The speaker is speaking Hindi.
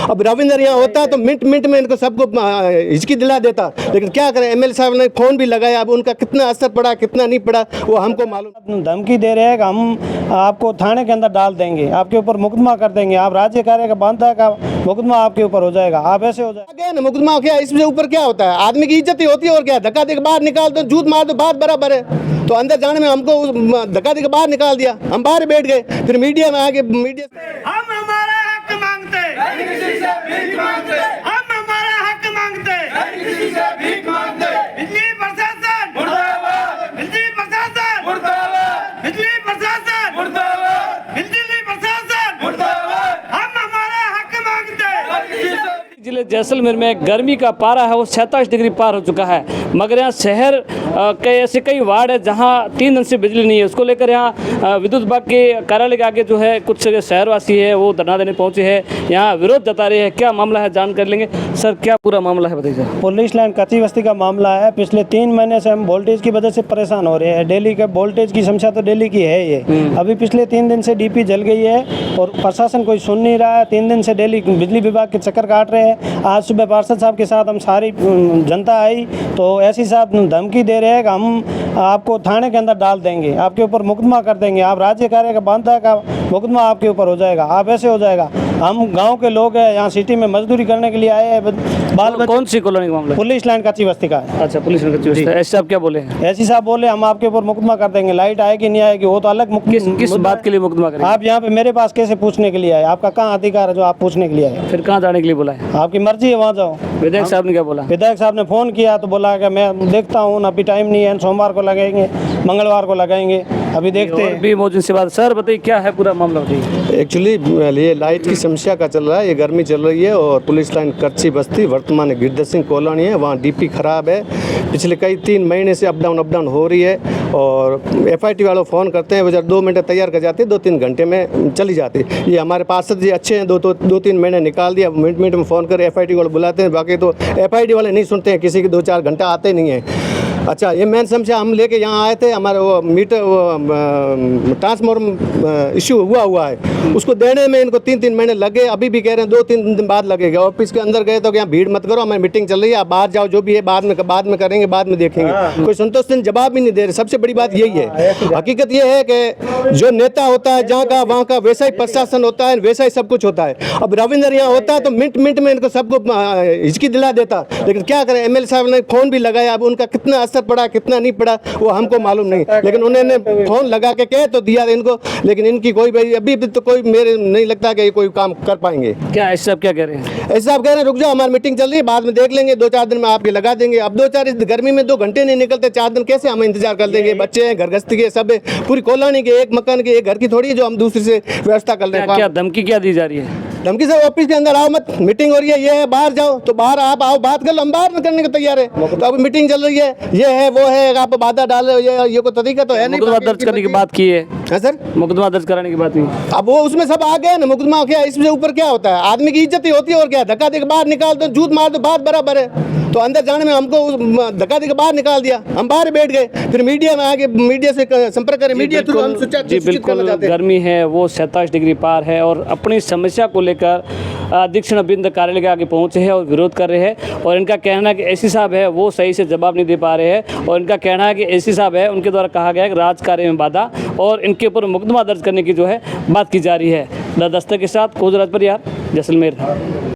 अब रविंद्र यहाँ होता तो मिनट मिनट में इनको सबको हिचकी दिला देता, लेकिन क्या करें, एमएलए साहब ने फ़ोन भी लगाया, अब उनका कितना असर पड़ा कितना नहीं पड़ा वो हमको मालूम। धमकी दे रहे हैं कि हम आपको थाने के अंदर डाल देंगे, आपके ऊपर मुकदमा कर देंगे, आप राज्य कार्य का बांधा का मुकदमा आपके ऊपर हो जाएगा, आप ऐसे हो जाएगा ना मुकदमा क्या, इससे ऊपर क्या होता है, आदमी की इज्जत ही होती है और क्या, धक्का देकर बाहर निकाल दो, झूठ मार दो, बात बराबर है। तो अंदर जाने में हमको धक्का देकर बाहर निकाल दिया, हम बाहर बैठ गए, फिर मीडिया में आके मीडिया हम हमारा हक मांगते, हम हमारा हक मांगते, बिजली प्रशासन मुर्दाबाद, बिजली प्रशासन मुर्दाबाद, बिजली प्रशासन मुर्दाबाद, बिजली प्रशासन मुर्दाबाद, हम हमारा हक मांगते। जिले जैसलमेर में गर्मी का पारा है वो 47 डिग्री पार हो चुका है, मगर यहाँ शहर के ऐसे कई वार्ड है जहाँ 3 दिन से बिजली नहीं है। उसको लेकर यहाँ विद्युत विभाग के कार्यालय के आगे जो है कुछ शहरवासी है वो धरना देने पहुँचे हैं, यहाँ विरोध जता रहे हैं। क्या मामला है जान कर लेंगे। सर क्या पूरा मामला है बताइए। पुलिस लाइन कच्ची बस्ती का मामला है। पिछले 3 महीने से हम वोल्टेज की वजह से परेशान हो रहे हैं। डेली का वोल्टेज की समस्या तो डेली की है ये। अभी पिछले 3 दिन से डीपी जल गई है और प्रशासन कोई सुन नहीं रहा है। 3 दिन से डेली बिजली विभाग के चक्कर काट रहे हैं। आज सुबह पार्षद साहब के साथ हम सारी जनता आई तो एसपी साहब धमकी दे रहे हैं कि हम आपको थाने के अंदर डाल देंगे, आपके ऊपर मुकदमा कर देंगे, आप राज्य कार्य का बांधा का मुकदमा आपके ऊपर हो जाएगा, आप ऐसे हो जाएगा। हम गांव के लोग हैं, यहाँ सिटी में मजदूरी करने के लिए आए हैं। कौन सी कॉलोनी का मामला? पुलिस लाइन कच्ची बस्ती का है। अच्छा, पुलिस लाइन कच्ची बस्ती। एसपी साहब क्या बोले? एसपी साहब बोले हम आपके ऊपर मुकदमा कर देंगे। लाइट आएगी नहीं आएगी वो तो अलग किस बात के लिए मुकदमा करेंगे? आप यहाँ पे मेरे पास कैसे पूछने के लिए आए? आपका कहाँ अधिकार है जो आप पूछने के लिए आए? फिर कहाँ जाने के लिए बोला है? आपकी मर्जी है, वहाँ जाओ। विधायक साहब ने क्या बोला? विधायक साहब ने फ़ोन किया तो बोला कि मैं देखता हूँ, अभी टाइम नहीं है, सोमवार को लगाएंगे, मंगलवार को लगाएंगे, अभी देखते हैं। भी मौजूद से बात। सर बताइए क्या है पूरा मामला बताइए। एक्चुअली ये लाइट की समस्या का चल रहा है, ये गर्मी चल रही है और पुलिस लाइन कच्ची बस्ती वर्तमान गिरधर सिंह कॉलोनी है, वहाँ डीपी खराब है। पिछले कई 3 महीने से अप डाउन हो रही है और एफआईटी वालों फ़ोन करते हैं, वो जब 2 मिनट तैयार कर जाते हैं, 2-3 घंटे में चली जाती है। ये हमारे पार्षद जी अच्छे हैं, 2-3 महीने निकाल दिया, मिनट में फ़ोन कर एफआईटी वाले बुलाते हैं। बाकी तो एफआईटी वाले नहीं सुनते हैं, किसी के 2-4 घंटा आते नहीं हैं। अच्छा, ये मेन समस्या हम लेके यहाँ आए थे, हमारे वो मीटर ट्रांसफार्मर इश्यू हुआ है, उसको देने में इनको 3-3 महीने लगे। अभी भी कह रहे हैं 2-3 दिन बाद लगेगा। ऑफिस के अंदर गए तो यहाँ भीड़ मत करो, हमारी मीटिंग चल रही है, आप बाहर जाओ, जो भी है बाद में करेंगे, बाद में देखेंगे। कोई संतोषजनक जवाब भी नहीं दे रहे। सबसे बड़ी बात यही है। हकीकत ये है कि जो नेता होता है जहाँ का वहाँ का वैसा ही प्रशासन होता है, वैसा ही सब कुछ होता है। अब रविंद्र यहाँ होता तो मिनट मिनट में इनको सबको हिचकी दिला देता, लेकिन क्या करें, एमएलए साहब ने फ़ोन भी लगाया, अब उनका कितना असर पड़ा कितना नहीं पड़ा वो हमको मालूम नहीं, लेकिन उन्होंने फोन लगा के कह तो दिया इनको, लेकिन इनकी कोई अभी भी तो कोई मेरे नहीं लगता कि ये कोई काम कर पाएंगे। क्या ऐसा क्या कह रहे हैं? ऐसा आप कह रहे हैं रुक जाओ, हमारी मीटिंग चल रही है, बाद में देख लेंगे, 2-4 दिन में आपके लगा देंगे। अब 2-4 इस गर्मी में 2 घंटे नहीं निकलते, 4 दिन कैसे हम इंतजार कर देंगे? बच्चे हैं, घर गृहस्थी के सब है, पूरी कॉलोनी के, एक मकान के, एक घर की थोड़ी है जो हम दूसरे से व्यवस्था कर रहे हैं। क्या धमकी क्या दी जा रही है? धमकी से ऑफिस के अंदर आओ मत, मीटिंग हो रही है, ये है, बाहर जाओ, तो बाहर आप आओ, बात कर लो, हम बाहर करने को तैयार है। तो अब मीटिंग चल रही है, ये है वो है, आप बाधा डाल रहे हो, ये कोई तरीका तो है नहीं। मुकदमा दर्ज करने की बात की है सर, मुकदमा दर्ज कराने की बात की। अब वो उसमें सब आ गए ना, मुकदमा क्या, इससे ऊपर क्या होता है, आदमी की इज्जत ही होती है और क्या, धक्का देकर बाहर निकाल दो, झूठ मार दो, बात बराबर है। तो अंदर जाने में हमको धक्का देकर बाहर निकाल दिया, हम बाहर बैठ गए, फिर मीडिया में आगे मीडिया से संपर्क करें, मीडिया थ्रू हम सूचित करना चाहते हैं। गर्मी है वो 47 डिग्री पार है और अपनी समस्या को लेकर अधीक्षण बिंद कार्यालय के आगे पहुंचे हैं और विरोध कर रहे हैं। और इनका कहना है कि एसपी साहब है वो सही से जवाब नहीं दे पा रहे हैं और इनका कहना है कि एसपी साहब है उनके द्वारा कहा गया है कि राज कार्य में बाधा और इनके ऊपर मुकदमा दर्ज करने की जो है बात की जा रही है। दस्तक के साथ कोजराज परियार, जैसलमेर।